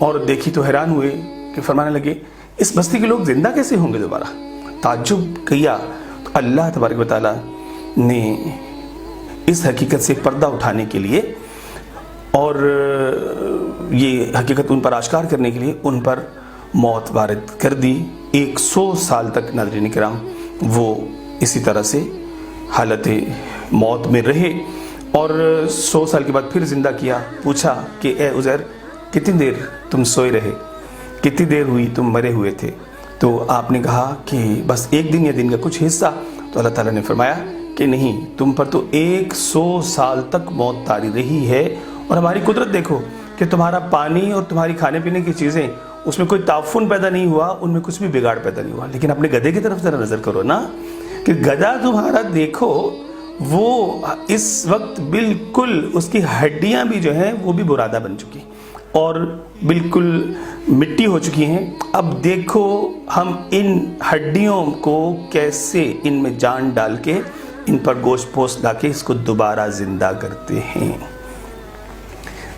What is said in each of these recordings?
اور دیکھی تو حیران ہوئے کہ فرمانے لگے اس بستی کے لوگ زندہ کیسے ہوں گے دوبارہ؟ تعجب کیا تو اللہ تبارک و تعالیٰ نے اس حقیقت سے پردہ اٹھانے کے لیے اور یہ حقیقت ان پر آشکار کرنے کے لیے ان پر موت وارد کر دی۔ 100 سال تک ناظرین کرام وہ اسی طرح سے حالت موت میں رہے، اور 100 سال کے بعد پھر زندہ کیا۔ پوچھا کہ اے عزیر کتنی دیر تم سوئے رہے، کتنی دیر ہوئی تم مرے ہوئے تھے؟ تو آپ نے کہا کہ بس ایک دن یا دن کا کچھ حصہ۔ تو اللہ تعالیٰ نے فرمایا کہ نہیں، تم پر تو 100 سال تک موت طاری رہی ہے، اور ہماری قدرت دیکھو کہ تمہارا پانی اور تمہاری کھانے پینے کی چیزیں اس میں کوئی تعفن پیدا نہیں ہوا، ان میں کچھ بھی بگاڑ پیدا نہیں ہوا۔ لیکن اپنے گدھے کی طرف ذرا نظر کرو نا، کہ گدھا تمہارا دیکھو وہ اس وقت بالکل اس کی ہڈیاں بھی جو ہیں وہ بھی برادہ بن چکی اور بالکل مٹی ہو چکی ہیں۔ اب دیکھو ہم ان ہڈیوں کو کیسے ان میں جان ڈال کے ان پر گوشت پوست لا کے اس کو دوبارہ زندہ کرتے ہیں۔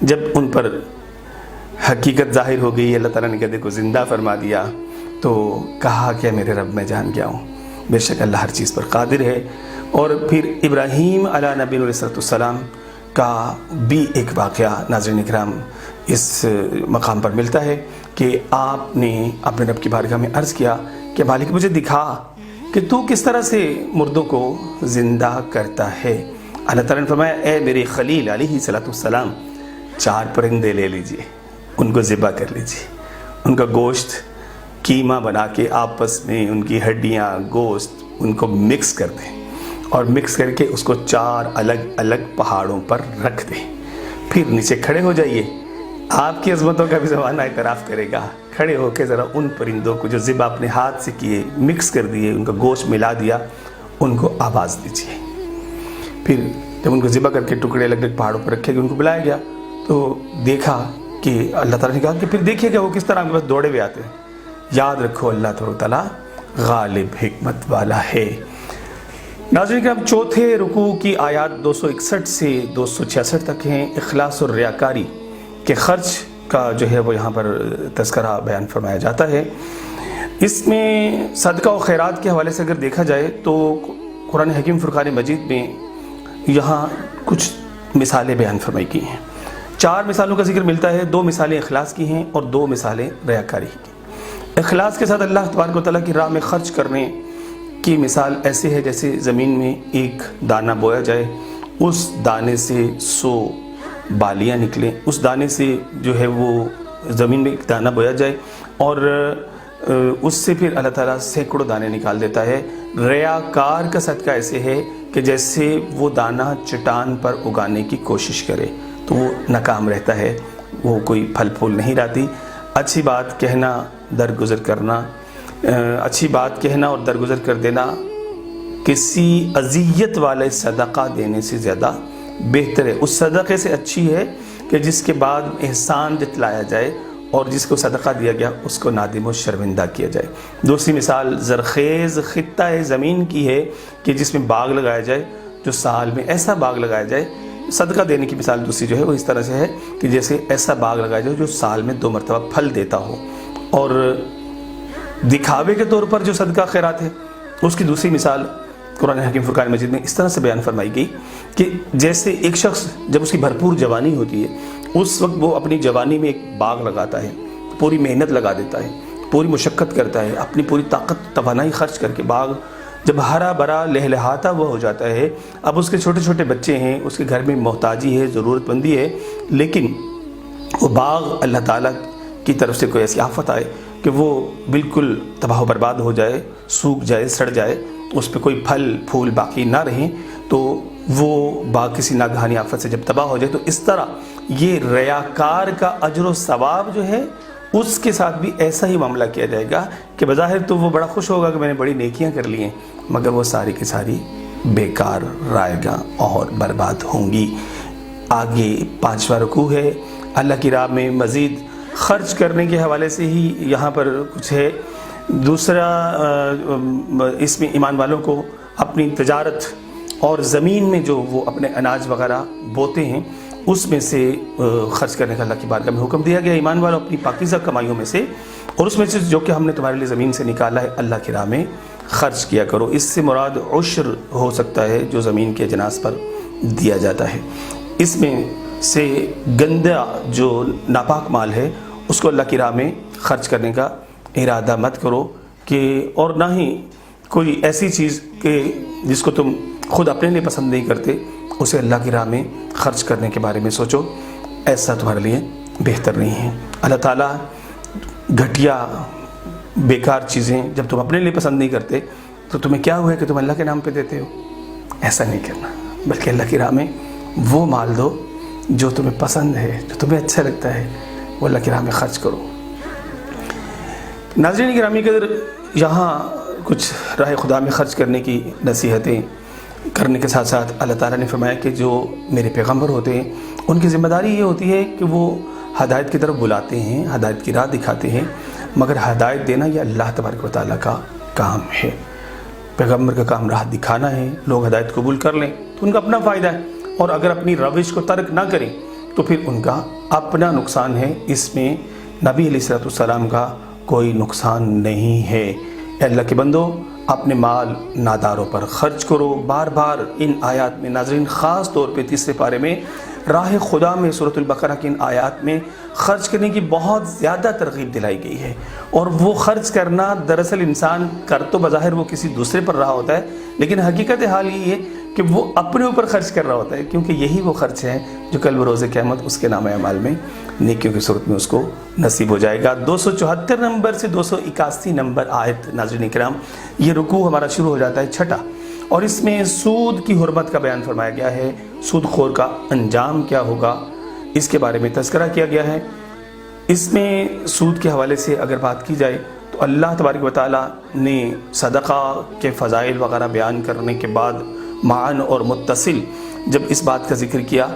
جب ان پر حقیقت ظاہر ہو گئی، اللہ تعالیٰ نے گدھے کو زندہ فرما دیا، تو کہا کہ میرے رب میں جان گیا ہوں، بے شک اللہ ہر چیز پر قادر ہے۔ اور پھر ابراہیم علیہ نبی علیہ السلام کا بھی ایک واقعہ ناظرین اکرام اس مقام پر ملتا ہے کہ آپ نے اپنے رب کی بارگاہ میں عرض کیا کہ مالک مجھے دکھا کہ تو کس طرح سے مردوں کو زندہ کرتا ہے۔ اللہ تعالیٰ نے فرمایا اے میرے خلیل علیہ السلام 4 پرندے لے لیجئے، ان کو ذبح کر لیجئے، ان کا گوشت قیمہ بنا کے آپس میں ان کی ہڈیاں گوشت ان کو مکس کر دیں، اور مکس کر کے اس کو 4 الگ الگ پہاڑوں پر رکھ دیں۔ پھر نیچے کھڑے ہو جائیے، آپ کی عظمتوں کا بھی زمانہ اعتراف کرے گا۔ کھڑے ہو کے ذرا ان پرندوں کو جو ذبح اپنے ہاتھ سے کیے، مکس کر دیے، ان کا گوشت ملا دیا، ان کو آواز دیجیے۔ پھر جب ان کو ذبح کر کے ٹکڑے الگ الگ پہاڑوں پر رکھے گئے، ان کو بلایا گیا تو دیکھا کہ اللہ تعالیٰ نے کہا کہ پھر دیکھیے گا وہ کس طرح آپ کے پاس دوڑے ہوئے آتے ہیں۔ یاد رکھو اللہ تعالیٰ غالب حکمت والا ہے۔ ناظرین کرام، چوتھے رکوع کی آیات 261 سے 266 تک ہیں۔ اخلاص اور ریاکاری کے خرچ کا جو ہے وہ یہاں پر تذکرہ بیان فرمایا جاتا ہے۔ اس میں صدقہ و خیرات کے حوالے سے اگر دیکھا جائے تو قرآن حکیم فرقان مجید میں یہاں کچھ مثالیں بیان فرمائی کی ہیں۔ 4 مثالوں کا ذکر ملتا ہے، 2 مثالیں اخلاص کی ہیں اور 2 مثالیں ریاکاری کی۔ اخلاص کے ساتھ اللہ تبارک و تعالیٰ کی راہ میں خرچ کرنے کی مثال ایسے ہے جیسے زمین میں ایک دانہ بویا جائے، اس دانے سے 100 بالیاں نکلیں، اس دانے سے جو ہے وہ زمین میں ایک دانہ بویا جائے اور اس سے پھر اللہ تعالیٰ سینکڑوں دانے نکال دیتا ہے۔ ریاکار کا صدقہ ایسے ہے کہ جیسے وہ دانہ چٹان پر اگانے کی کوشش کرے تو وہ ناکام رہتا ہے، وہ کوئی پھل پھول نہیں لاتی۔ اچھی بات کہنا، درگزر کرنا، اچھی بات کہنا اور درگزر کر دینا کسی اذیت والے صدقہ دینے سے زیادہ بہتر ہے۔ اس صدقے سے اچھی ہے کہ جس کے بعد احسان جتلایا جائے اور جس کو صدقہ دیا گیا اس کو نادم و شرمندہ کیا جائے۔ دوسری مثال زرخیز خطہ زمین کی ہے کہ جس میں باغ لگایا جائے، جو سال میں ایسا باغ لگایا جائے۔ صدقہ دینے کی مثال دوسری جو ہے وہ اس طرح سے ہے کہ جیسے ایسا باغ لگایا جائے جو سال میں 2 مرتبہ پھل دیتا ہو۔ اور دکھاوے کے طور پر جو صدقہ خیرات ہے اس کی دوسری مثال قرآن حکیم فرقان مجید میں اس طرح سے بیان فرمائی گئی کہ جیسے ایک شخص جب اس کی بھرپور جوانی ہوتی ہے اس وقت وہ اپنی جوانی میں ایک باغ لگاتا ہے، پوری محنت لگا دیتا ہے، پوری مشقت کرتا ہے، اپنی پوری طاقت توانائی خرچ کر کے باغ جب ہرا بھرا لہلہاتا ہوا ہو جاتا ہے، اب اس کے چھوٹے چھوٹے بچے ہیں، اس کے گھر میں محتاجی ہے، ضرورت مندی ہے، لیکن وہ باغ اللہ تعالیٰ کی طرف سے کوئی ایسی آفت آئے کہ وہ بالکل تباہ و برباد ہو جائے، سوکھ جائے، سڑ جائے، اس پہ کوئی پھل پھول باقی نہ رہیں، تو وہ باغ کسی ناگہانی آفت سے جب تباہ ہو جائے، تو اس طرح یہ ریاکار کا اجر و ثواب جو ہے اس کے ساتھ بھی ایسا ہی معاملہ کیا جائے گا کہ بظاہر تو وہ بڑا خوش ہوگا کہ میں نے بڑی نیکیاں کر لی ہیں، مگر وہ ساری کی ساری بیکار رائے گا اور برباد ہوں گی۔ آگے 5واں رکوع ہے۔ اللہ کی راہ میں مزید خرچ کرنے کے حوالے سے ہی یہاں پر کچھ ہے۔ دوسرا اس میں ایمان والوں کو اپنی تجارت اور زمین میں جو وہ اپنے اناج وغیرہ بوتے ہیں اس میں سے خرچ کرنے کا اللہ کی بارگاہ میں حکم دیا گیا. ایمان والوں اپنی پاکیزہ کمائیوں میں سے اور اس میں سے جو کہ ہم نے تمہارے لیے زمین سے نکالا ہے اللہ کی راہ میں خرچ کیا کرو. اس سے مراد عشر ہو سکتا ہے جو زمین کے اجناس پر دیا جاتا ہے. اس میں سے گندا جو ناپاک مال ہے اس کو اللہ کی راہ میں خرچ کرنے کا ارادہ مت کرو کہ اور نہ ہی کوئی ایسی چیز کہ جس کو تم خود اپنے لیے پسند نہیں کرتے اسے اللہ کی راہ میں خرچ کرنے کے بارے میں سوچو. ایسا تمہارے لیے بہتر نہیں ہے. اللہ تعالیٰ گھٹیا بیکار چیزیں جب تم اپنے لیے پسند نہیں کرتے تو تمہیں کیا ہوا ہے کہ تم اللہ کے نام پہ دیتے ہو؟ ایسا نہیں کرنا، بلکہ اللہ کی راہ میں وہ مال دو جو تمہیں پسند ہے، جو تمہیں اچھا لگتا ہے، وہ اللہ کی راہ میں خرچ کرو. ناظرین گرامی، اگر یہاں کچھ راہ خدا میں خرچ کرنے کی نصیحتیں کرنے کے ساتھ ساتھ اللہ تعالیٰ نے فرمایا کہ جو میرے پیغمبر ہوتے ہیں ان کی ذمہ داری یہ ہوتی ہے کہ وہ ہدایت کی طرف بلاتے ہیں، ہدایت کی راہ دکھاتے ہیں، مگر ہدایت دینا یہ اللہ تبارک و تعالیٰ کا کام ہے. پیغمبر کا کام راہ دکھانا ہے. لوگ ہدایت قبول کر لیں تو ان کا اپنا فائدہ ہے، اور اگر اپنی روش کو ترک نہ کریں تو پھر ان کا اپنا نقصان ہے. اس میں نبی علیہ السلام کا کوئی نقصان نہیں ہے. اے اللہ کے بندو، اپنے مال ناداروں پر خرچ کرو. بار بار ان آیات میں ناظرین، خاص طور پہ تیسرے پارے میں راہ خدا میں سورۃ البقرہ کی ان آیات میں خرچ کرنے کی بہت زیادہ ترغیب دلائی گئی ہے. اور وہ خرچ کرنا دراصل انسان کر تو بظاہر وہ کسی دوسرے پر رہا ہوتا ہے، لیکن حقیقت حال یہ ہے کہ وہ اپنے اوپر خرچ کر رہا ہوتا ہے، کیونکہ یہی وہ خرچ ہے جو کل بروز قیامت اس کے نامہ اعمال میں نیکیوں کی صورت میں اس کو نصیب ہو جائے گا. 274 نمبر سے 281 نمبر آیت ناظرین کرام، یہ رکوع ہمارا شروع ہو جاتا ہے چھٹا، اور اس میں سود کی حرمت کا بیان فرمایا گیا ہے. سود خور کا انجام کیا ہوگا اس کے بارے میں تذکرہ کیا گیا ہے. اس میں سود کے حوالے سے اگر بات کی جائے تو اللہ تبارک و تعالیٰ نے صدقہ کے فضائل وغیرہ بیان کرنے کے بعد معان اور متصل جب اس بات کا ذکر کیا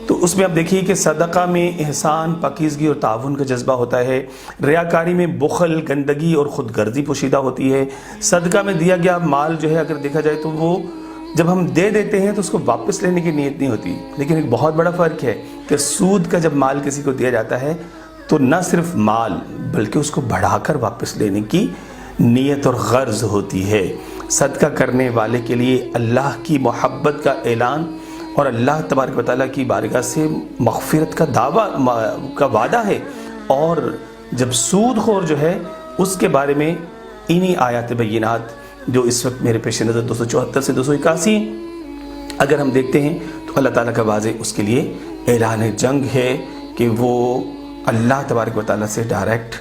تو اس میں آپ دیکھیے کہ صدقہ میں احسان، پاکیزگی اور تعاون کا جذبہ ہوتا ہے. ریاکاری میں بخل، گندگی اور خود غرضی پوشیدہ ہوتی ہے. صدقہ میں دیا گیا مال جو ہے اگر دیکھا جائے تو وہ جب ہم دے دیتے ہیں تو اس کو واپس لینے کی نیت نہیں ہوتی. لیکن ایک بہت بڑا فرق ہے کہ سود کا جب مال کسی کو دیا جاتا ہے تو نہ صرف مال بلکہ اس کو بڑھا کر واپس لینے کی نیت اور غرض ہوتی ہے. صدقہ کرنے والے کے لیے اللہ کی محبت کا اعلان اور اللہ تبارک و تعالیٰ کی بارگاہ سے مغفرت کا دعویٰ کا وعدہ ہے. اور جب سود خور جو ہے اس کے بارے میں انہی آیات بینات جو اس وقت میرے پیش نظر 274 سے 281 اگر ہم دیکھتے ہیں تو اللہ تعالیٰ کا واضح اس کے لیے اعلان جنگ ہے کہ وہ اللہ تبارک و تعالیٰ سے ڈائریکٹ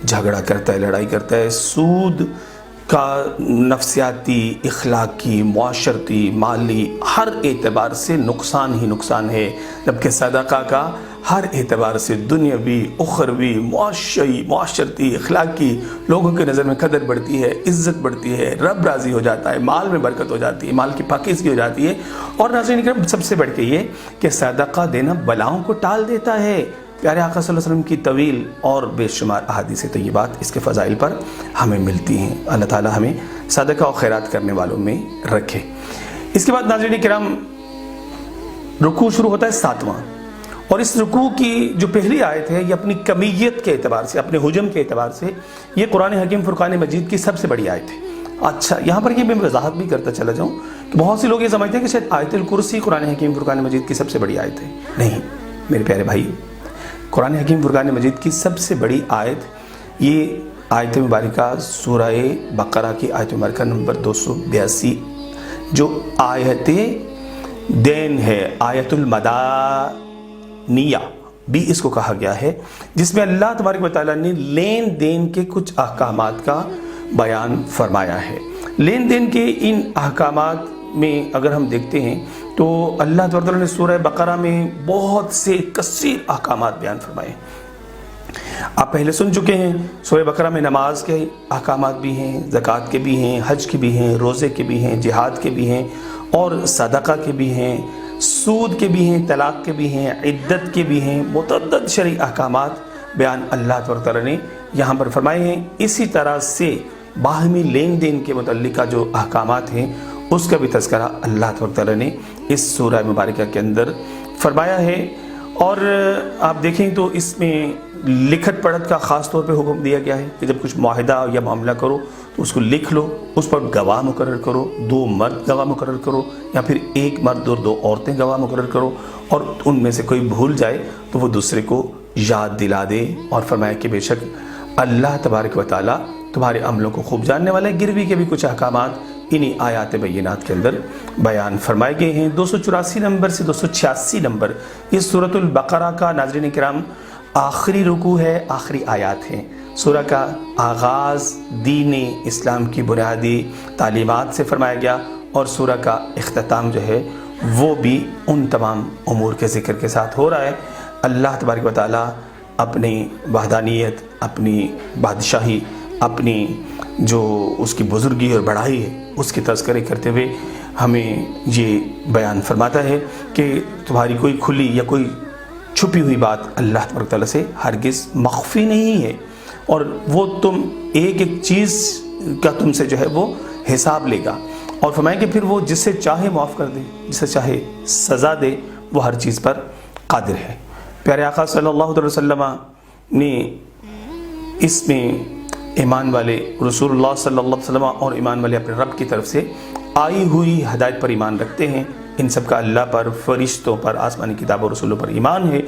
جھگڑا کرتا ہے، لڑائی کرتا ہے. سود کا نفسیاتی، اخلاقی، معاشرتی، مالی ہر اعتبار سے نقصان ہی نقصان ہے، جبکہ صدقہ کا ہر اعتبار سے دنیاوی، اخروی، معاشرتی، اخلاقی لوگوں کے نظر میں قدر بڑھتی ہے، عزت بڑھتی ہے، رب راضی ہو جاتا ہے، مال میں برکت ہو جاتی ہے، مال کی پاکیزگی ہو جاتی ہے. اور ناظرین کرام، سب سے بڑھ کے یہ کہ صدقہ دینا بلاؤں کو ٹال دیتا ہے. پیارے آقا صلی اللہ علیہ وسلم کی طویل اور بے شمار احادیث طیبات اس کے فضائل پر ہمیں ملتی ہیں. اللہ تعالی ہمیں صدقہ و خیرات کرنے والوں میں رکھے. اس کے بعد ناظرین کرام، رکوع شروع ہوتا ہے 7واں، اور اس رکوع کی جو پہلی آیت ہے یہ اپنی کمیت کے اعتبار سے، اپنے حجم کے اعتبار سے یہ قرآن حکیم فرقان مجید کی سب سے بڑی آیت ہے. اچھا، یہاں پر یہ میں وضاحت بھی کرتا چلا جاؤں کہ بہت سے لوگ یہ سمجھتے ہیں کہ شاید آیت الکرسی قرآن حکیم فرقان مجید کی سب سے بڑی آیت ہے. نہیں میرے پیارے بھائی، قرآن حکیم فرقان مجید کی سب سے بڑی آیت یہ آیت مبارکہ سورہ بقرہ کی آیت مبارکہ نمبر 282 جو آیت دین ہے، آیت المدانیہ بھی اس کو کہا گیا ہے، جس میں اللہ تبارک و تعالیٰ نے لین دین کے کچھ احکامات کا بیان فرمایا ہے. لین دین کے ان احکامات میں اگر ہم دیکھتے ہیں تو اللہ تعالیٰ نے سورہ بقرہ میں بہت سے کثیر احکامات بیان فرمائے. آپ پہلے سن چکے ہیں سورہ بقرہ میں نماز کے احکامات بھی ہیں، زکوٰۃ کے بھی ہیں، حج کے بھی ہیں، روزے کے بھی ہیں، جہاد کے بھی ہیں اور صدقہ کے بھی ہیں، سود کے بھی ہیں، طلاق کے بھی ہیں، عدت کے بھی ہیں. متعدد شرعی احکامات بیان اللہ تعالیٰ نے یہاں پر فرمائے ہیں. اسی طرح سے باہمی لین دین کے متعلقہ جو احکامات ہیں اس کا بھی تذکرہ اللہ تعالیٰ نے اس سورہ مبارکہ کے اندر فرمایا ہے. اور آپ دیکھیں تو اس میں لکھت پڑھت کا خاص طور پہ حکم دیا گیا ہے کہ جب کچھ معاہدہ یا معاملہ کرو تو اس کو لکھ لو، اس پر گواہ مقرر کرو، 2 مرد گواہ مقرر کرو یا پھر 1 مرد اور 2 عورتیں گواہ مقرر کرو، اور ان میں سے کوئی بھول جائے تو وہ دوسرے کو یاد دلا دے، اور فرمایا کہ بے شک اللہ تبارک و تعالیٰ تمہارے عملوں کو خوب جاننے والا ہے۔ گروی کے بھی کچھ احکامات انہی آیات بینات کے اندر بیان فرمائے گئے ہیں۔ 284 نمبر سے 286 نمبر اس سورۃ البقرہ کا ناظرین کرام آخری رکوع ہے، آخری آیات ہیں۔ سورہ کا آغاز دین اسلام کی بنیادی تعلیمات سے فرمایا گیا، اور سورہ کا اختتام جو ہے وہ بھی ان تمام امور کے ذکر کے ساتھ ہو رہا ہے۔ اللہ تبارک و تعالیٰ اپنی وحدانیت، اپنی بادشاہی، اپنی جو اس کی بزرگی اور بڑائی ہے اس کی تذکرے کرتے ہوئے ہمیں یہ بیان فرماتا ہے کہ تمہاری کوئی کھلی یا کوئی چھپی ہوئی بات اللہ تبارک و تعالیٰ سے ہرگز مخفی نہیں ہے، اور وہ تم ایک ایک چیز کا تم سے جو ہے وہ حساب لے گا، اور فرمائیں کہ پھر وہ جسے چاہے معاف کر دے، جسے چاہے سزا دے، وہ ہر چیز پر قادر ہے۔ پیارے آقا صلی اللہ علیہ وسلم نے اس میں ایمان والے رسول اللہ صلی اللہ علیہ وسلم اور ایمان والے اپنے رب کی طرف سے آئی ہوئی ہدایت پر ایمان رکھتے ہیں، ان سب کا اللہ پر، فرشتوں پر، آسمانی کتابوں اور رسولوں پر ایمان ہے۔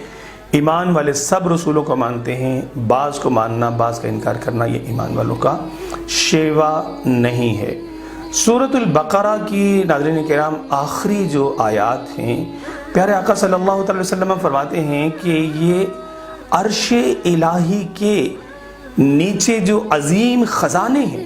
ایمان والے سب رسولوں کو مانتے ہیں، بعض کو ماننا، بعض کا انکار کرنا یہ ایمان والوں کا شیوا نہیں ہے۔ سورۃ البقرہ کی ناظرین کرام آخری جو آیات ہیں، پیارے آقا صلی اللہ علیہ وسلم فرماتے ہیں کہ یہ عرش الہی کے نیچے جو عظیم خزانے ہیں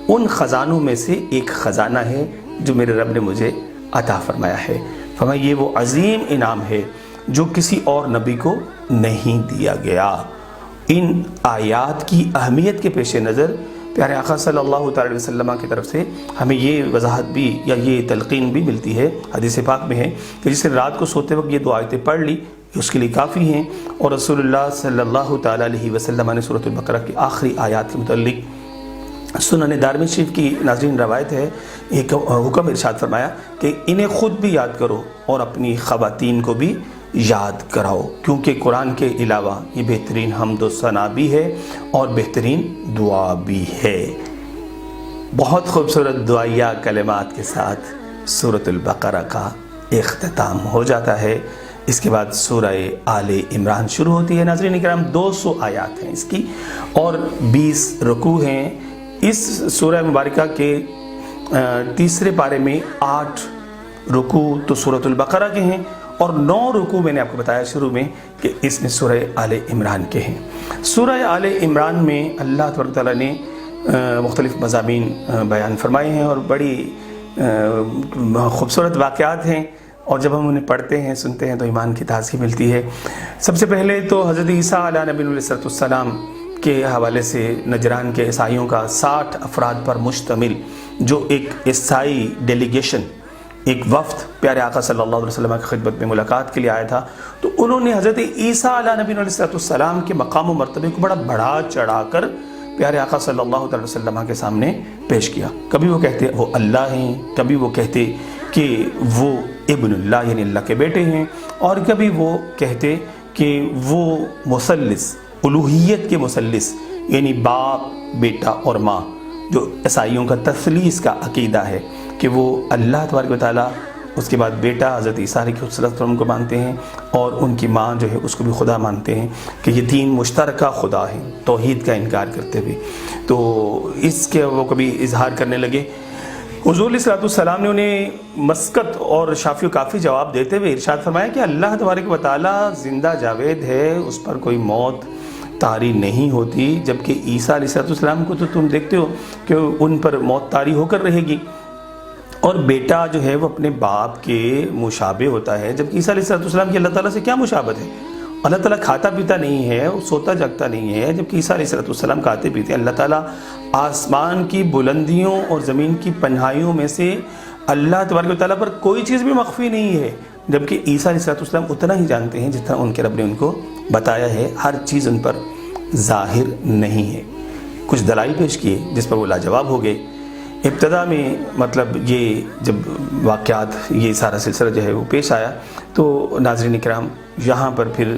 ان خزانوں میں سے ایک خزانہ ہے جو میرے رب نے مجھے عطا فرمایا ہے۔ فرمایا یہ وہ عظیم انعام ہے جو کسی اور نبی کو نہیں دیا گیا۔ ان آیات کی اہمیت کے پیش نظر پیارے آقا صلی اللہ علیہ وسلم کی طرف سے ہمیں یہ وضاحت بھی یا یہ تلقین بھی ملتی ہے، حدیث پاک میں ہے کہ جس نے رات کو سوتے وقت یہ 2 آیتیں پڑھ لی اس کے لیے کافی ہیں، اور رسول اللہ صلی اللہ تعالیٰ علیہ وسلم نے سورۃ البقرہ کی آخری آیات کے متعلق سنن دارمی شریف کی ناظرین روایت ہے، ایک حکم ارشاد فرمایا کہ انہیں خود بھی یاد کرو اور اپنی خواتین کو بھی یاد کراؤ، کیونکہ قرآن کے علاوہ یہ بہترین حمد و ثنا بھی ہے اور بہترین دعا بھی ہے۔ بہت خوبصورت دعائیہ کلمات کے ساتھ سورۃ البقرہ کا اختتام ہو جاتا ہے۔ اس کے بعد سورہ آل عمران شروع ہوتی ہے۔ ناظرین کرام 200 آیات ہیں اس کی اور 20 رکوع ہیں۔ اس سورہ مبارکہ کے تیسرے پارے میں 8 رکوع تو سورۃ البقرہ کے ہیں، اور 9 رکوع میں نے آپ کو بتایا شروع میں کہ اس میں سورہ آل عمران کے ہیں۔ سورہ آل عمران میں اللہ تبارک تعالیٰ نے مختلف مضامین بیان فرمائے ہیں اور بڑی خوبصورت واقعات ہیں، اور جب ہم انہیں پڑھتے ہیں سنتے ہیں تو ایمان کی تازگی ملتی ہے۔ سب سے پہلے تو حضرت عیسیٰ علیہ نبی علیہ السلام کے حوالے سے نجران کے عیسائیوں کا 60 افراد پر مشتمل جو ایک عیسائی ڈیلیگیشن، ایک وفد پیارے آقا صلی اللہ علیہ وسلم کی خدمت میں ملاقات کے لیے آیا تھا، تو انہوں نے حضرت عیسیٰ علیہ نبی علیہ السلام کے مقام و مرتبے کو بڑا بڑھا چڑھا کر پیارے آقا صلی اللہ علیہ وسلم کے سامنے پیش کیا۔ کبھی وہ کہتے وہ اللہ ہیں، کبھی وہ کہتے کہ وہ ابن اللہ یعنی اللہ کے بیٹے ہیں، اور کبھی وہ کہتے کہ وہ مثلث، الوہیت کے مثلث یعنی باپ، بیٹا اور ماں، جو عیسائیوں کا تثلیث کا عقیدہ ہے کہ وہ اللہ تبارک و تعالیٰ، اس کے بعد بیٹا حضرت عیسیٰ علیہ السلام کو مانتے ہیں، اور ان کی ماں جو ہے اس کو بھی خدا مانتے ہیں، کہ یہ 3 مشترکہ خدا ہیں، توحید کا انکار کرتے ہوئے۔ تو اس کے وہ کبھی اظہار کرنے لگے۔ حضور علیہ السلام نے انہیں مسکت اور شافی و کافی جواب دیتے ہوئے ارشاد فرمایا کہ اللہ تبارک و تعالیٰ زندہ جاوید ہے، اس پر کوئی موت طاری نہیں ہوتی، جبکہ عیسیٰ علیہ السلام کو تو تم دیکھتے ہو کہ ان پر موت طاری ہو کر رہے گی، اور بیٹا جو ہے وہ اپنے باپ کے مشابہ ہوتا ہے، جبکہ عیسیٰ علیہ السلام کی اللہ تعالیٰ سے کیا مشابہت ہے؟ اللہ تعالیٰ کھاتا پیتا نہیں ہے، وہ سوتا جگتا نہیں ہے، جبکہ عیسیٰ علیہ السلام کھاتے پیتے ہیں۔ اللہ تعالیٰ آسمان کی بلندیوں اور زمین کی پنہائیوں میں سے اللہ تبارک و تعالیٰ پر کوئی چیز بھی مخفی نہیں ہے، جبکہ عیسیٰ علیہ السلام اتنا ہی جانتے ہیں جتنا ان کے رب نے ان کو بتایا ہے، ہر چیز ان پر ظاہر نہیں ہے۔ کچھ دلائل پیش کیے جس پر وہ لاجواب ہو گئے۔ ابتدا میں مطلب یہ جب واقعات یہ سارا سلسلہ جو ہے وہ پیش آیا تو ناظرین کرام یہاں پر پھر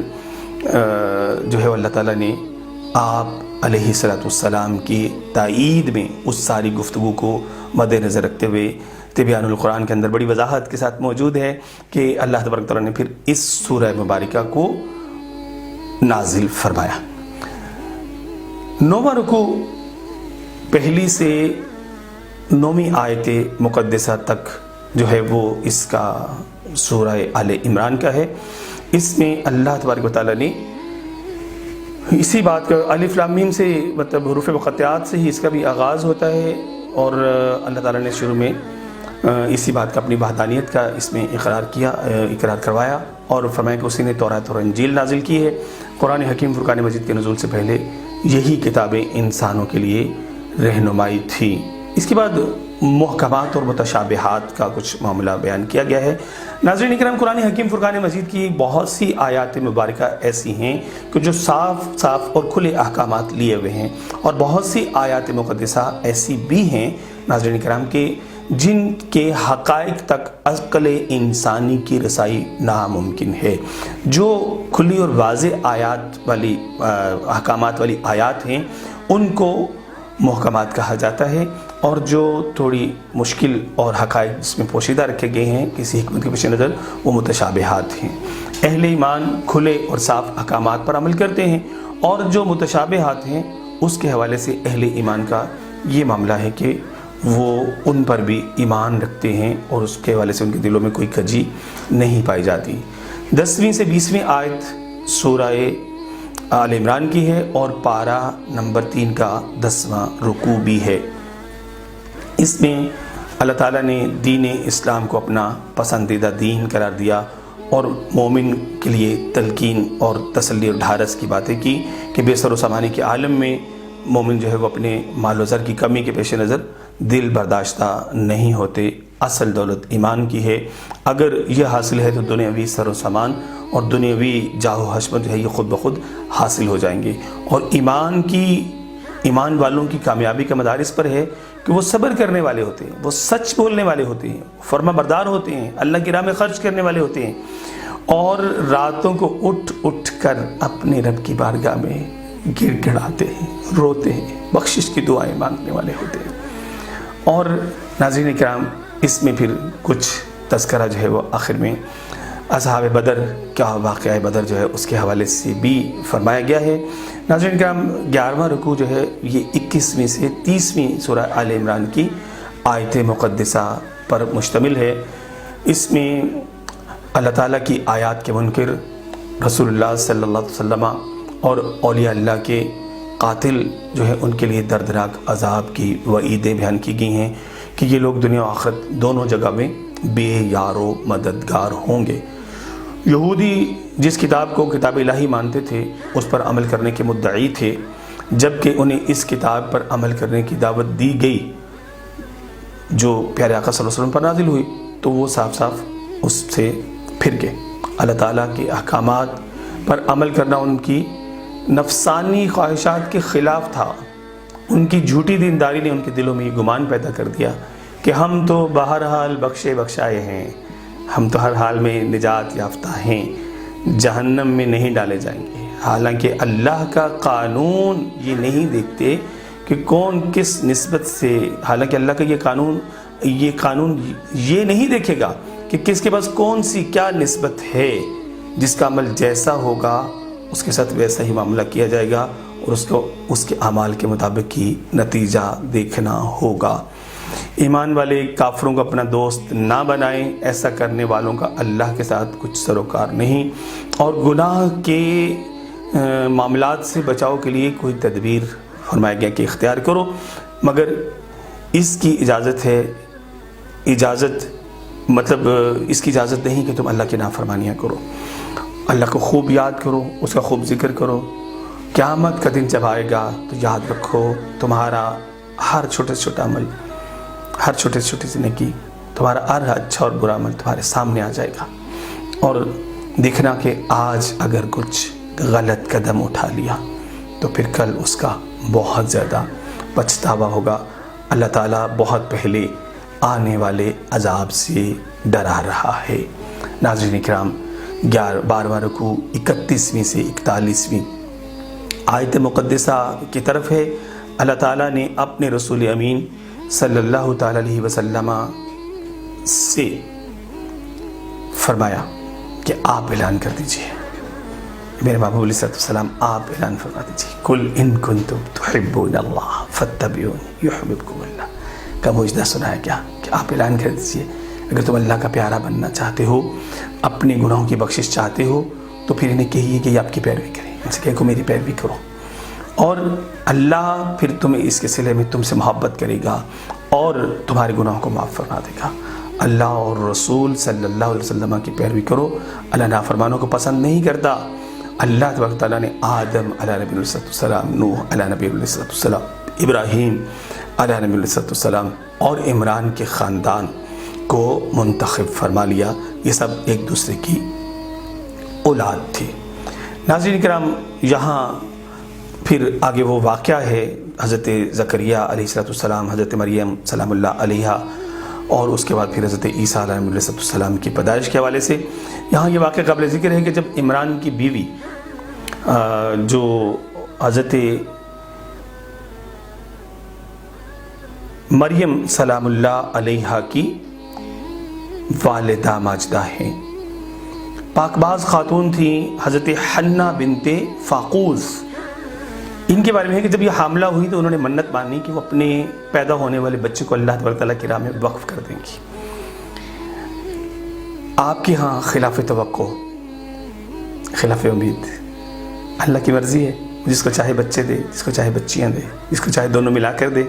جو ہے اللہ تعالیٰ نے آپ علیہ الصلوۃ والسلام کی تائید میں اس ساری گفتگو کو مد نظر رکھتے ہوئے تبیان القرآن کے اندر بڑی وضاحت کے ساتھ موجود ہے کہ اللہ تبارک تعالیٰ نے پھر اس سورہ مبارکہ کو نازل فرمایا۔ 9واں رکوع پہلی سے 9ویں آیت مقدسہ تک جو ہے وہ اس کا سورہ آل عمران کا ہے۔ اس میں اللہ تبارک و تعالیٰ نے اسی بات کا الف لام میم سے مطلب حروف مقطعات سے ہی اس کا بھی آغاز ہوتا ہے، اور اللہ تعالیٰ نے شروع میں اسی بات کا اپنی وحدانیت کا اس میں اقرار کروایا اور فرمایا کہ اسی نے تورات اور انجیل نازل کی ہے۔ قرآن حکیم فرقان مجید کے نزول سے پہلے یہی کتابیں انسانوں کے لیے رہنمائی تھی۔ اس کے بعد محکمات اور متشابہات کا کچھ معاملہ بیان کیا گیا ہے۔ ناظرین اکرام، قرآن حکیم فرقان مجید کی بہت سی آیات مبارکہ ایسی ہیں کہ جو صاف صاف اور کھلے احکامات لیے ہوئے ہیں، اور بہت سی آیات مقدسہ ایسی بھی ہیں ناظرین اکرام کے جن کے حقائق تک عقل انسانی کی رسائی ناممکن ہے۔ جو کھلی اور واضح آیات والی احکامات والی آیات ہیں ان کو محکمات کہا جاتا ہے، اور جو تھوڑی مشکل اور حقائق جس میں پوشیدہ رکھے گئے ہیں کسی حکمت کے پیش نظر وہ متشابہات ہیں۔ اہل ایمان کھلے اور صاف احکامات پر عمل کرتے ہیں، اور جو متشابہات ہیں اس کے حوالے سے اہل ایمان کا یہ معاملہ ہے کہ وہ ان پر بھی ایمان رکھتے ہیں اور اس کے حوالے سے ان کے دلوں میں کوئی کجی نہیں پائی جاتی۔ 10ویں سے 20ویں آیت سورہ آل عمران کی ہے، اور پارہ نمبر 3 کا 10واں رکوع بھی ہے۔ اس میں اللہ تعالیٰ نے دین اسلام کو اپنا پسندیدہ دین قرار دیا، اور مومن کے لیے تلقین اور تسلی اور ڈھارس کی باتیں کی کہ بے سر و سامانی کے عالم میں مومن جو ہے وہ اپنے مال و زر کی کمی کے پیش نظر دل برداشتہ نہیں ہوتے۔ اصل دولت ایمان کی ہے، اگر یہ حاصل ہے تو دنیاوی سر و سامان اور دنیاوی جاہ و حشمت جو ہے یہ خود بخود حاصل ہو جائیں گے۔ اور ایمان والوں کی کامیابی کا مدار اس پر ہے کہ وہ صبر کرنے والے ہوتے ہیں، وہ سچ بولنے والے ہوتے ہیں، فرما بردار ہوتے ہیں، اللہ کی راہ میں خرچ کرنے والے ہوتے ہیں، اور راتوں کو اٹھ اٹھ کر اپنے رب کی بارگاہ میں گر گڑاتے ہیں، روتے ہیں، بخشش کی دعائیں مانگنے والے ہوتے ہیں۔ اور ناظرین کرام، اس میں پھر کچھ تذکرہ جو ہے وہ آخر میں اصحاب بدر، کیا واقعہ بدر جو ہے اس کے حوالے سے بھی فرمایا گیا ہے۔ ناظرین کرام، 11واں رکوع جو ہے یہ 21ویں سے 30ویں سورہ آل عمران کی آیت مقدسہ پر مشتمل ہے۔ اس میں اللہ تعالیٰ کی آیات کے منکر رسول اللہ صلی اللہ علیہ وسلم اور اولیاء اللہ کے قاتل جو ہے ان کے لیے دردناک عذاب کی وعیدیں بیان کی گئی ہیں کہ یہ لوگ دنیا و آخرت دونوں جگہ میں بے یار و مددگار ہوں گے۔ یہودی جس کتاب کو کتاب الہی مانتے تھے اس پر عمل کرنے کے مدعی تھے، جبکہ انہیں اس کتاب پر عمل کرنے کی دعوت دی گئی جو پیارے آقا صلی اللہ علیہ وسلم پر نازل ہوئی، تو وہ صاف صاف اس سے پھر گئے۔ اللہ تعالیٰ کے احکامات پر عمل کرنا ان کی نفسانی خواہشات کے خلاف تھا۔ ان کی جھوٹی دینداری نے ان کے دلوں میں یہ گمان پیدا کر دیا کہ ہم تو بہرحال بخشے بخشائے ہیں، ہم تو ہر حال میں نجات یافتہ ہیں، جہنم میں نہیں ڈالے جائیں گے۔ حالانکہ اللہ کا قانون یہ نہیں دیکھتے کہ کون کس نسبت سے، حالانکہ اللہ کا یہ قانون یہ نہیں دیکھے گا کہ کس کے پاس کون سی کیا نسبت ہے، جس کا عمل جیسا ہوگا اس کے ساتھ ویسا ہی معاملہ کیا جائے گا، اور اس کے اعمال کے مطابق ہی نتیجہ دیکھنا ہوگا۔ ایمان والے کافروں کو اپنا دوست نہ بنائیں، ایسا کرنے والوں کا اللہ کے ساتھ کچھ سروکار نہیں، اور گناہ کے معاملات سے بچاؤ کے لیے کوئی تدبیر فرمایا گیا کہ اختیار کرو، مگر اس کی اجازت ہے، اس کی اجازت نہیں کہ تم اللہ کی نافرمانیاں کرو۔ اللہ کو خوب یاد کرو، اس کا خوب ذکر کرو۔ قیامت کا دن جب آئے گا تو یاد رکھو تمہارا ہر چھوٹے سے چھوٹا عمل، ہر چھوٹے سے چھوٹی زندگی، تمہارا ہر اچھا اور برا عمل تمہارے سامنے آ جائے گا، اور دیکھنا کہ آج اگر کچھ غلط قدم اٹھا لیا تو پھر کل اس کا بہت زیادہ پچھتاوا ہوگا۔ اللہ تعالیٰ بہت پہلے آنے والے عذاب سے ڈرا رہا ہے۔ ناظرین کرام، 12واں رکوع 31ویں سے 41ویں آیت مقدسہ کی طرف ہے۔ اللہ تعالیٰ نے اپنے رسول امین صلی اللہ تعالیٰ علیہ وسلم سے فرمایا کہ آپ اعلان کر دیجئے، میرے محبوب علیہ السلام آپ اعلان فرما دیجئے، قل ان کنتم تحبون اللہ فاتبعونی یحببکم اللہ کا معجزہ سنا ہے کیا کہ آپ اعلان کر دیجئے اگر تم اللہ کا پیارا بننا چاہتے ہو، اپنے گناہوں کی بخشش چاہتے ہو، تو پھر انہیں کہیے کہ یہ آپ کی پیروی کریں، ان سے کہے کہ میری پیروی کرو، اور اللہ پھر تمہیں اس کے صلے میں تم سے محبت کرے گا اور تمہارے گناہوں کو معاف فرما دے گا۔ اللہ اور رسول صلی اللہ علیہ وسلم کی پیروی کرو، اللہ نافرمانوں کو پسند نہیں کرتا۔ اللہ تبارک تعالیٰ نے آدم علیہ نبی علیہ السلام، نوح علیہ نبی علیہ السلام، ابراہیم علیہ نبی علیہ السلام اور عمران کے خاندان کو منتخب فرما لیا، یہ سب ایک دوسرے کی اولاد تھی۔ ناظرین کرام، یہاں پھر آگے وہ واقعہ ہے حضرت زکریہ علیہ السلام، حضرت مریم سلام اللہ علیہا، اور اس کے بعد پھر حضرت عیسیٰ علیہ السلام کی پیدائش کے حوالے سے یہاں یہ واقعہ قابل ذکر ہے کہ جب عمران کی بیوی جو حضرت مریم سلام اللہ علیہا کی والدہ ماجدہ ہیں، پاک باز خاتون تھیں، حضرت حنہ بنت فاقوس، ان کے بارے میں ہے کہ جب یہ حاملہ ہوئی تو انہوں نے منت مانی کہ وہ اپنے پیدا ہونے والے بچے کو اللہ تبارک تعالیٰ کی راہ میں وقف کر دیں گی۔ آپ کے ہاں خلاف توقع، خلاف امید، اللہ کی مرضی ہے، جس کو چاہے بچے دے، جس کو چاہے بچیاں دے، جس کو چاہے دونوں ملا کر دے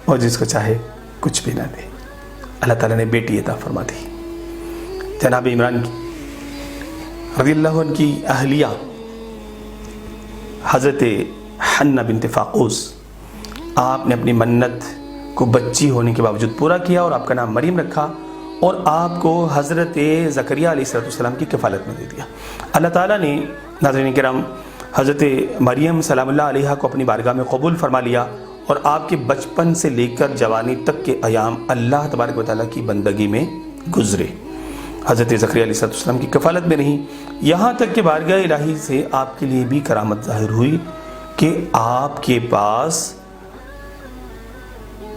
اور جس کو چاہے کچھ بھی نہ دے۔ اللہ تعالیٰ نے بیٹی عطا فرما دی۔ جناب عمران رضی اللہ عنہ کی اہلیہ حضرت حنہ بنت فاقوس، آپ نے اپنی منت کو بچی ہونے کے باوجود پورا کیا اور آپ کا نام مریم رکھا اور آپ کو حضرت زکریہ علیہ السلام کی کفالت میں دے دیا۔ اللہ تعالیٰ نے ناظرین کرام حضرت مریم سلام اللہ علیہا کو اپنی بارگاہ میں قبول فرما لیا اور آپ کے بچپن سے لے کر جوانی تک کے ایام اللہ تبارک و تعالیٰ کی بندگی میں گزرے، حضرت زکریہ علیہ السلام کی کفالت میں رہیں، یہاں تک کہ بارگاہ الہی سے آپ کے لیے بھی کرامت ظاہر ہوئی کہ آپ کے پاس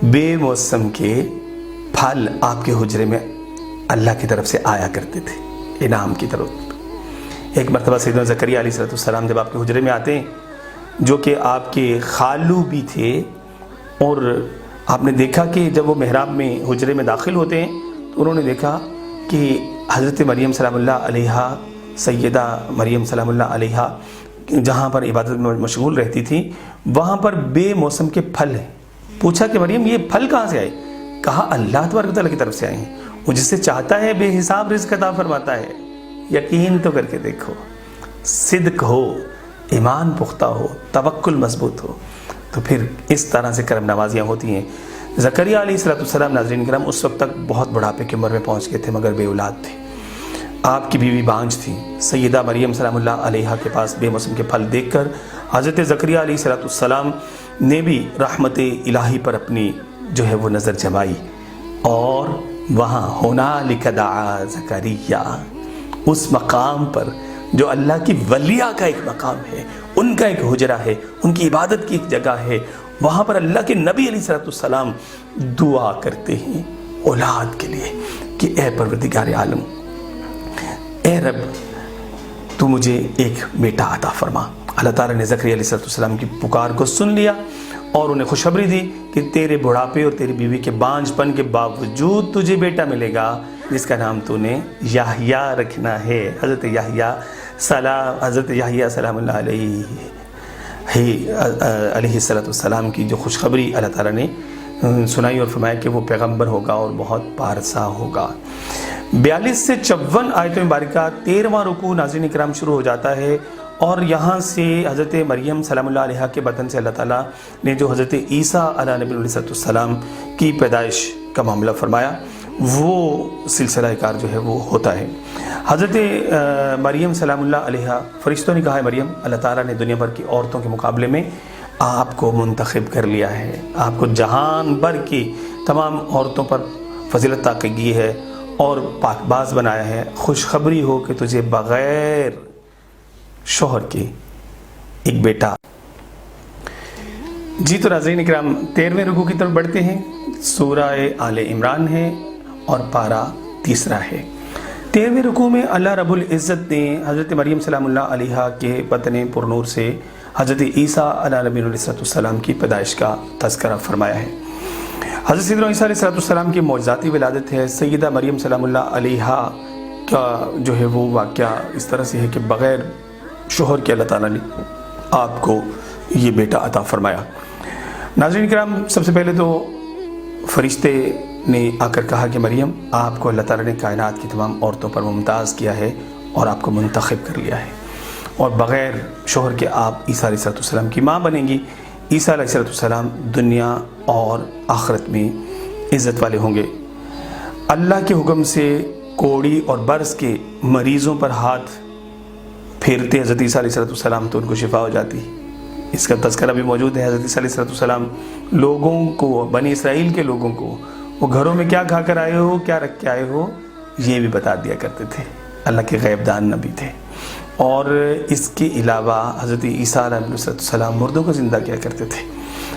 بے موسم کے پھل آپ کے حجرے میں اللہ کی طرف سے آیا کرتے تھے، انعام کی طرف۔ ایک مرتبہ سیدنا زکریہ علیہ السلام جب آپ کے حجرے میں آتے ہیں، جو کہ آپ کے خالو بھی تھے، اور آپ نے دیکھا کہ جب وہ محراب میں حجرے میں داخل ہوتے ہیں تو انہوں نے دیکھا کہ حضرت مریم سلام اللہ علیہا، سیدہ مریم سلام اللہ علیہا جہاں پر عبادت میں مشغول رہتی تھی، وہاں پر بے موسم کے پھل ہیں۔ پوچھا کہ مریم یہ پھل کہاں سے آئے؟ کہا اللہ تبارک و تعالیٰ کی طرف سے آئے ہیں، وہ جس سے چاہتا ہے بے حساب رزق عطا فرماتا ہے۔ یقین تو کر کے دیکھو، صدق ہو، ایمان پختہ ہو، توکل مضبوط ہو، تو پھر اس طرح سے کرم نوازیاں ہوتی ہیں۔ زکریہ علیہ السلام ناظرین کرام اس وقت تک بہت بڑھاپے کی عمر میں پہنچ گئے تھے مگر بے اولاد تھے۔ آپ کی بیوی بانجھ تھی۔ سیدہ مریم سلام اللہ علیہا کے پاس بے موسم کے پھل دیکھ کر حضرت زکریہ علیہ السلام نے بھی رحمت الہی پر اپنی جو ہے وہ نظر جمائی، اور وہاں ہنالک دعا زکریا، اس مقام پر جو اللہ کی ولیہ کا ایک مقام ہے، ان کا ایک حجرہ ہے، ان کی عبادت کی ایک جگہ ہے، وہاں پر اللہ کے نبی علیہ السلام دعا کرتے ہیں اولاد کے لیے کہ اے پروردگار عالم، اے رب تو مجھے ایک بیٹا عطا فرما۔ اللہ تعالیٰ نے زکریا علیہ السلام کی پکار کو سن لیا اور انہیں خوشخبری دی کہ تیرے بڑھاپے اور تیری بیوی کے بانجھ پن کے باوجود تجھے بیٹا ملے گا، جس کا نام تو نے یحییٰ رکھنا ہے۔ حضرت یحییٰ سلام اللہ علیہ السلام کی جو خوشخبری اللہ تعالیٰ نے سنائی اور فرمایا کہ وہ پیغمبر ہوگا اور بہت پارسا ہوگا۔ 42 سے 54 آیتوں مبارکہ 13واں رکوع ناظرین کرام شروع ہو جاتا ہے، اور یہاں سے حضرت مریم سلام اللہ علیہ کے بطن سے اللہ تعالیٰ نے جو حضرت عیسیٰ علیہ نبی علیہ السلام کی پیدائش کا معاملہ فرمایا، وہ سلسلہ کار جو ہے وہ ہوتا ہے۔ حضرت مریم سلام اللہ علیہ، فرشتوں نے کہا ہے مریم، اللہ تعالیٰ نے دنیا بھر کی عورتوں کے مقابلے میں آپ کو منتخب کر لیا ہے، آپ کو جہان بھر کی تمام عورتوں پر فضیلت عطا کی ہے اور پاک باز بنایا ہے۔ خوشخبری ہو کہ تجھے بغیر شوہر کے ایک بیٹا۔ جی تو ناظرین اکرام 13ویں رکوع کی طرف بڑھتے ہیں۔ سورہ آل عمران ہے اور پارہ 3 ہے۔ 13ویں رکوع میں اللہ رب العزت نے حضرت مریم سلام اللہ علیہا کے بطن پرنور سے حضرت عیسیٰ علیہ نبی علیہ السلام کی پیدائش کا تذکرہ فرمایا ہے۔ حضرت سیدنا عیسیٰ علیہ السلام کی معجزاتی ولادت ہے۔ سیدہ مریم سلام اللہ علیہا کا جو ہے وہ واقعہ اس طرح سے ہے کہ بغیر شوہر کے اللہ تعالیٰ نے آپ کو یہ بیٹا عطا فرمایا۔ ناظرین کرام، سب سے پہلے تو فرشتے نے آ کر کہا کہ مریم، آپ کو اللہ تعالیٰ نے کائنات کی تمام عورتوں پر ممتاز کیا ہے اور آپ کو منتخب کر لیا ہے، اور بغیر شوہر کے آپ عیسیٰ علیہ السلام کی ماں بنیں گی۔ عیسیٰ علیہ السلام دنیا اور آخرت میں عزت والے ہوں گے۔ اللہ کے حکم سے کوڑی اور برس کے مریضوں پر ہاتھ پھیرتے حضرت عیسیٰ علیہ السلام تو ان کو شفا ہو جاتی۔ اس کا تذکرہ بھی موجود ہے۔ حضرت عیسیٰ علیہ السلام لوگوں کو، بنی اسرائیل کے لوگوں کو، وہ گھروں میں کیا کھا کر آئے ہو، کیا رکھ کے آئے ہو، یہ بھی بتا دیا کرتے تھے۔ اللہ کے غیب دان نبی تھے۔ اور اس کے علاوہ حضرت عیسیٰ علیہ السلام مردوں کو زندہ کیا کرتے تھے۔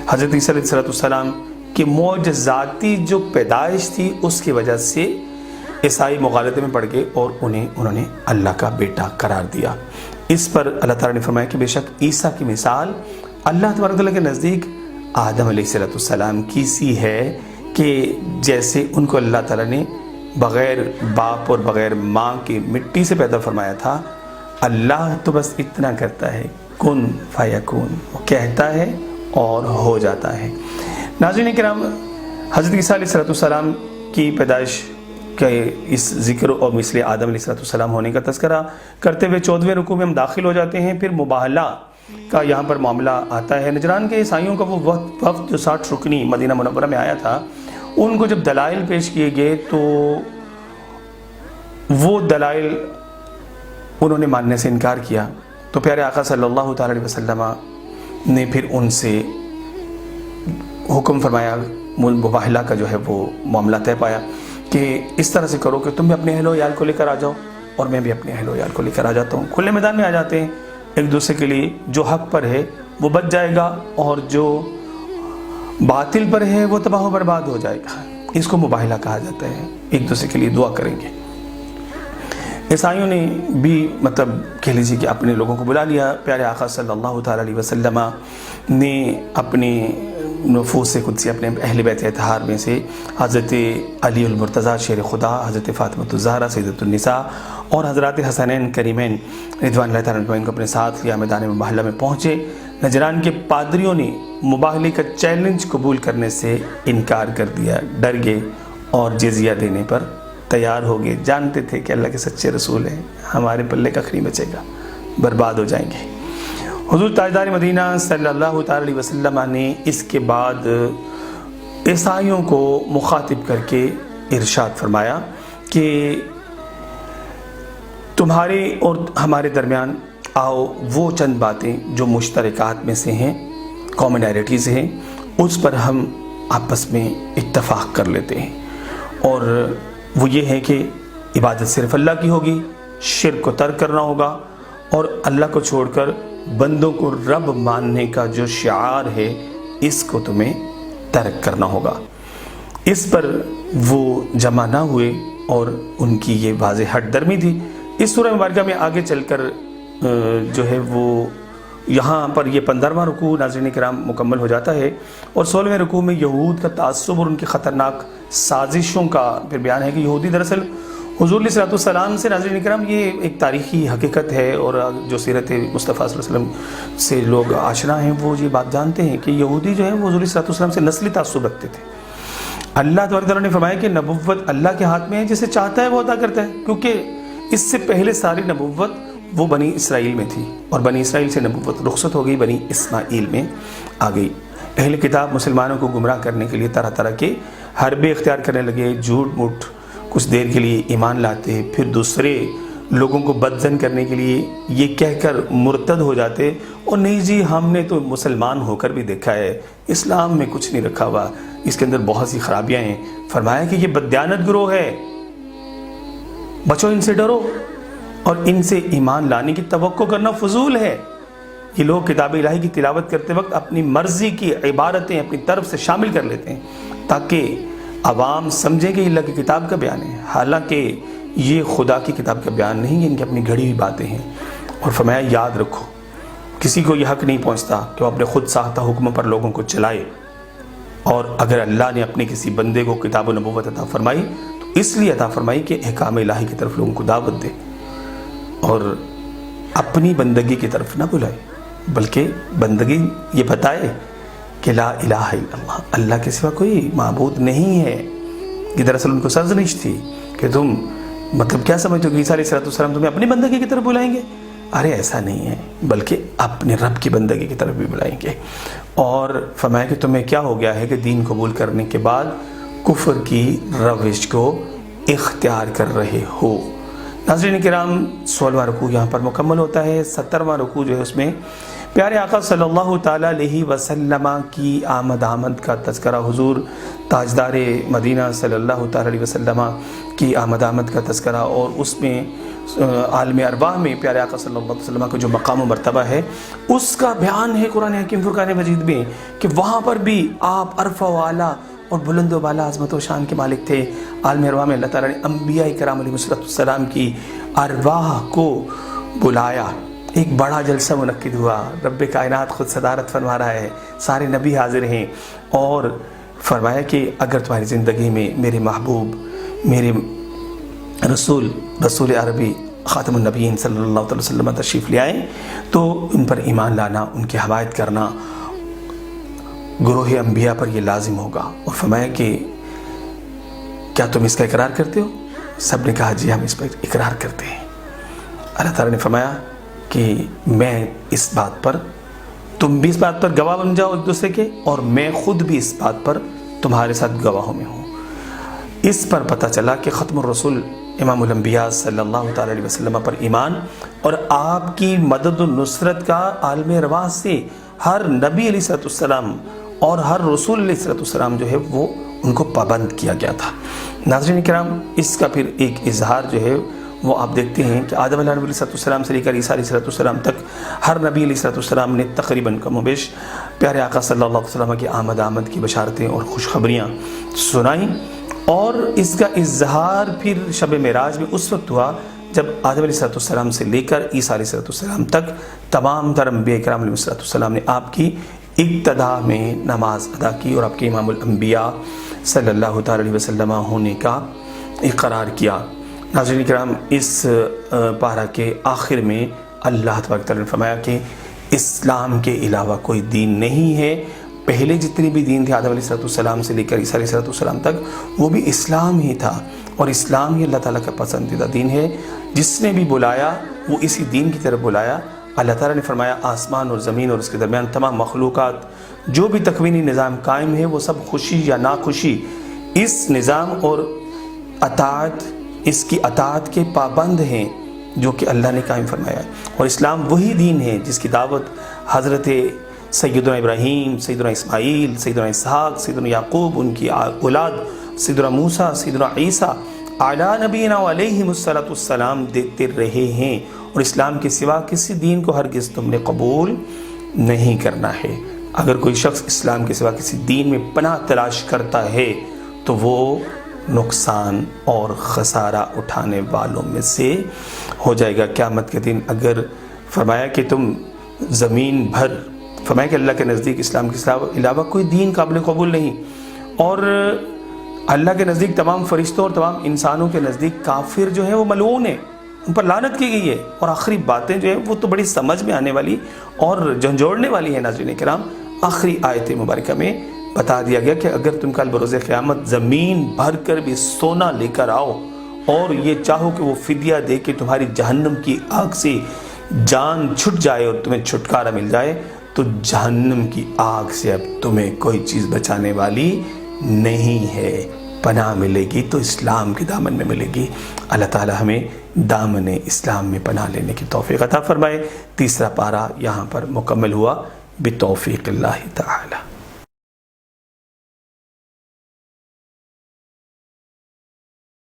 حضرت عیسیٰ علیہ السلام کی معجزاتی جو پیدائش تھی اس کی وجہ سے عیسائی مغالطے میں پڑ گئے اور انہوں نے اللہ کا بیٹا قرار دیا۔ اس پر اللہ تعالیٰ نے فرمایا کہ بے شک عیسیٰ کی مثال اللہ تبارک و تعالیٰ کے نزدیک آدم علیہ السلام کی سی ہے کہ جیسے ان کو اللہ تعالیٰ نے بغیر باپ اور بغیر ماں کی مٹی سے پیدا فرمایا تھا، اللہ تو بس اتنا کرتا ہے، کن فیکون، وہ کہتا ہے اور ہو جاتا ہے۔ ناظرین کرام، حضرت عیسیٰ علیہ السلام کی پیدائش کے اس ذکر اور مثل آدم علیہ السلام ہونے کا تذکرہ کرتے ہوئے 14ویں رکوع میں ہم داخل ہو جاتے ہیں۔ پھر مباہلہ کا یہاں پر معاملہ آتا ہے۔ نجران کے عیسائیوں کا وہ وفد جو 60 رکنی مدینہ منورہ میں آیا تھا، ان کو جب دلائل پیش کیے گئے تو وہ دلائل انہوں نے ماننے سے انکار کیا، تو پیارے آقا صلی اللہ تعالی علیہ وسلم نے پھر ان سے حکم فرمایا، مباہلہ کا جو ہے وہ معاملہ طے پایا کہ اس طرح سے کرو کہ تم بھی اپنے اہل و عیال کو لے کر آ جاؤ اور میں بھی اپنے اہل و عیال کو لے کر آ جاتا ہوں۔ کھلے میدان میں آ جاتے ہیں ایک دوسرے کے لیے، جو حق پر ہے وہ بچ جائے گا اور جو باطل پر ہے وہ تباہ و برباد ہو جائے گا۔ اس کو مباہلہ کہا جاتا ہے، ایک دوسرے کے لیے دعا کریں گے۔ عیسائیوں نے بھی کہہ لیجیے کہ اپنے لوگوں کو بلا لیا۔ پیارے آقا صلی اللہ تعالی علیہ وسلم نے اپنے نفوس قدسی، اپنے اہل بیت اطہار میں سے حضرت علی المرتضیٰ شیر خدا، حضرت فاطمۃ الزہرا سیدۃ النساء اور حضرات حسنین کریمین رضوان اللہ تعالیٰ عنہ کو اپنے ساتھ یا میدان مباہلہ میں پہنچے۔ نجران کے پادریوں نے مباہلے کا چیلنج قبول کرنے سے انکار کر دیا، ڈر گئے اور جزیہ دینے پر تیار ہو گئے۔ جانتے تھے کہ اللہ کے سچے رسول ہیں، ہمارے پلے ککھ نہیں بچے گا، برباد ہو جائیں گے۔ حضور تاجدار مدینہ صلی اللہ تعالی علیہ وسلم نے اس کے بعد عیسائیوں کو مخاطب کر کے ارشاد فرمایا کہ تمہارے اور ہمارے درمیان آؤ وہ چند باتیں جو مشترکات میں سے ہیں، کامنالٹیز ہیں، اس پر ہم آپس میں اتفاق کر لیتے ہیں، اور وہ یہ ہے کہ عبادت صرف اللہ کی ہوگی، شرک کو ترک کرنا ہوگا، اور اللہ کو چھوڑ کر بندوں کو رب ماننے کا جو شعار ہے اس کو تمہیں ترک کرنا ہوگا۔ اس پر وہ جمع نہ ہوئے اور ان کی یہ واضح ہٹ درمی تھی۔ اس سورہ مبارکہ میں آگے چل کر جو ہے وہ یہاں پر یہ 15واں رکوع ناظرین کرام مکمل ہو جاتا ہے، اور 16ویں رکوع میں یہود کا تعصب اور ان کی خطرناک سازشوں کا پھر بیان ہے کہ یہودی دراصل حضور علیہ السلام سے، ناظرین کرام یہ ایک تاریخی حقیقت ہے، اور جو سیرت مصطفیٰ صلی اللہ علیہ وسلم سے لوگ آشنا ہیں وہ یہ بات جانتے ہیں کہ یہودی جو ہے وہ حضور علیہ السلام سے نسلی تعصب رکھتے تھے۔ اللہ تبارک تعالیٰ نے فرمایا کہ نبوت اللہ کے ہاتھ میں ہے، جسے چاہتا ہے وہ عطا کرتا ہے، کیونکہ اس سے پہلے ساری نبوت وہ بنی اسرائیل میں تھی، اور بنی اسرائیل سے نبوت رخصت ہو گئی، بنی اسماعیل میں آ گئی۔ اہل کتاب مسلمانوں کو گمراہ کرنے کے لیے طرح طرح کے حربے اختیار کرنے لگے، جھوٹ موٹ کچھ دیر کے لیے ایمان لاتے، پھر دوسرے لوگوں کو بدزن کرنے کے لیے یہ کہہ کر مرتد ہو جاتے اور نہیں جی ہم نے تو مسلمان ہو کر بھی دیکھا ہے، اسلام میں کچھ نہیں رکھا ہوا، اس کے اندر بہت سی خرابیاں ہیں۔ فرمایا کہ یہ بددیانت گروہ ہے، بچو ان سے ڈرو، اور ان سے ایمان لانے کی توقع کرنا فضول ہے۔ یہ لوگ کتاب الہی کی تلاوت کرتے وقت اپنی مرضی کی عبارتیں اپنی طرف سے شامل کر لیتے ہیں تاکہ عوام سمجھے کہ یہ اللہ کی کتاب کا بیان ہے، حالانکہ یہ خدا کی کتاب کا بیان نہیں ہے، ان کی اپنی گھڑی ہوئی باتیں ہیں۔ اور فرمایا یاد رکھو کسی کو یہ حق نہیں پہنچتا کہ وہ اپنے خود ساختہ حکموں پر لوگوں کو چلائے، اور اگر اللہ نے اپنے کسی بندے کو کتاب و نبوت عطا فرمائی تو اس لیے عطا فرمائی کہ احکام الہی کی طرف لوگوں کو دعوت دے اور اپنی بندگی کی طرف نہ بلائے، بلکہ بندگی یہ بتائے کہ لا الہ الا اللہ، اللہ کے سوا کوئی معبود نہیں ہے۔ یہ دراصل ان کو سرزنش تھی کہ تم مطلب کیا سمجھتے ہو کہ عیسیٰ علیہ السلام تمہیں اپنی بندگی کی طرف بلائیں گے؟ ارے ایسا نہیں ہے، بلکہ اپنے رب کی بندگی کی طرف بھی بلائیں گے۔ اور فرمایا کہ تمہیں کیا ہو گیا ہے کہ دین قبول کرنے کے بعد کفر کی روش کو اختیار کر رہے ہو۔ ناظرین کرام، 16واں رکوع یہاں پر مکمل ہوتا ہے۔ 17واں رکوع جو ہے اس میں پیارے آقا صلی اللہ تعالیٰ علیہ وسلم کی آمد کا تذکرہ، حضور تاجدار مدینہ صلی اللہ تعالیٰ علیہ وسلم کی آمد کا تذکرہ، اور اس میں عالم ارواح میں پیارے آقا صلی اللہ علیہ وسلم کا جو مقام و مرتبہ ہے اس کا بیان ہے قرآن حکیم فرقان مجید میں، کہ وہاں پر بھی آپ عرفہ و اعلیٰ اور بلند و بالا عظمت و شان کے مالک تھے۔ عالم ارواح میں اللہ تعالیٰ نے انبیاء کرام علیہ السلام کی ارواح کو بلایا، ایک بڑا جلسہ منعقد ہوا، رب کائنات خود صدارت فرما رہا ہے، سارے نبی حاضر ہیں، اور فرمایا کہ اگر تمہاری زندگی میں میرے محبوب، میرے رسول عربی خاتم النبیین صلی اللہ علیہ وسلم تشریف لے آئیں تو ان پر ایمان لانا، ان کی حمایت کرنا گروہ انبیاء پر یہ لازم ہوگا۔ اور فرمایا کہ کیا تم اس کا اقرار کرتے ہو؟ سب نے کہا جی ہم اس پر اقرار کرتے ہیں۔ اللہ تعالیٰ نے فرمایا کہ میں اس بات پر، تم بھی اس بات پر گواہ بن جاؤ ایک دوسرے کے، اور میں خود بھی اس بات پر تمہارے ساتھ گواہوں میں ہوں۔ اس پر پتہ چلا کہ ختم الرسول امام الانبیاء صلی اللہ تعالیٰ علیہ وسلم پر ایمان اور آپ کی مدد و نصرت کا عالم ارواح سے ہر نبی علیہ السلام اور ہر رسول علیہ السلام جو ہے وہ ان کو پابند کیا گیا تھا۔ ناظرین کرام، اس کا پھر ایک اظہار جو ہے وہ آپ دیکھتے ہیں کہ آدم علیہ السلام سے لے کر عیسیٰ علیہ السلام تک ہر نبی علیہ السلام نے تقریباً کم و بیش پیارے آقا صلی اللہ علیہ وسلم کی آمد کی بشارتیں اور خوشخبریاں سنائیں، اور اس کا اظہار پھر شب معراج میں اس وقت ہوا جب آدم علیہ السلام سے لے کر عیسیٰ علیہ السلام تک تمام تر انبیاء کرام علیہ السلام نے آپ کی ابتدا میں نماز ادا کی اور آپ کے امام الانبیاء صلی اللہ تعالیٰ علیہ وسلم ہونے کا اقرار کیا۔ ناظرین کرام، اس پارہ کے آخر میں اللہ تبارک تعالیٰ نے فرمایا کہ اسلام کے علاوہ کوئی دین نہیں ہے۔ پہلے جتنے بھی دین تھے آدم علیہ السلام سے لے کر عیسیٰ علیہ السلام تک، وہ بھی اسلام ہی تھا، اور اسلام ہی اللہ تعالیٰ کا پسندیدہ دین ہے۔ جس نے بھی بلایا وہ اسی دین کی طرف بلایا۔ اللہ تعالیٰ نے فرمایا آسمان اور زمین اور اس کے درمیان تمام مخلوقات جو بھی تکوینی نظام قائم ہے وہ سب خوشی یا ناخوشی اس نظام اور اس کی اطاعت کے پابند ہیں جو کہ اللہ نے قائم فرمایا ہے، اور اسلام وہی دین ہے جس کی دعوت حضرت سیدنا ابراہیم، سیدنا اسماعیل، سیدنا اسحاق، سیدنا یعقوب، ان کی اولاد سیدنا موسیٰ، سیدنا عیسیٰ اعلیٰ نبینا علیہم السلام دیتے رہے ہیں، اور اسلام کے سوا کسی دین کو ہرگز تم نے قبول نہیں کرنا ہے۔ اگر کوئی شخص اسلام کے سوا کسی دین میں پناہ تلاش کرتا ہے تو وہ نقصان اور خسارہ اٹھانے والوں میں سے ہو جائے گا۔ قیامت کے دن اگر فرمایا کہ تم زمین بھر، فرمایا کہ اللہ کے نزدیک اسلام کے علاوہ کوئی دین قابل قبول نہیں، اور اللہ کے نزدیک تمام فرشتوں اور تمام انسانوں کے نزدیک کافر جو ہیں وہ ملعون ہیں، ان پر لعنت کی گئی ہے۔ اور آخری باتیں جو ہیں وہ تو بڑی سمجھ میں آنے والی اور جھنجھوڑنے والی ہیں۔ ناظرین کرام، آخری آیت مبارکہ میں بتا دیا گیا کہ اگر تم کل بروز قیامت زمین بھر کر بھی سونا لے کر آؤ اور یہ چاہو کہ وہ فدیہ دے کے تمہاری جہنم کی آگ سے جان چھٹ جائے اور تمہیں چھٹکارا مل جائے، تو جہنم کی آگ سے اب تمہیں کوئی چیز بچانے والی نہیں ہے۔ پناہ ملے گی تو اسلام کے دامن میں ملے گی۔ اللہ تعالی ہمیں دامن اسلام میں پناہ لینے کی توفیق عطا فرمائے۔ تیسرا پارہ یہاں پر مکمل ہوا بتوفیق اللہ تعالی۔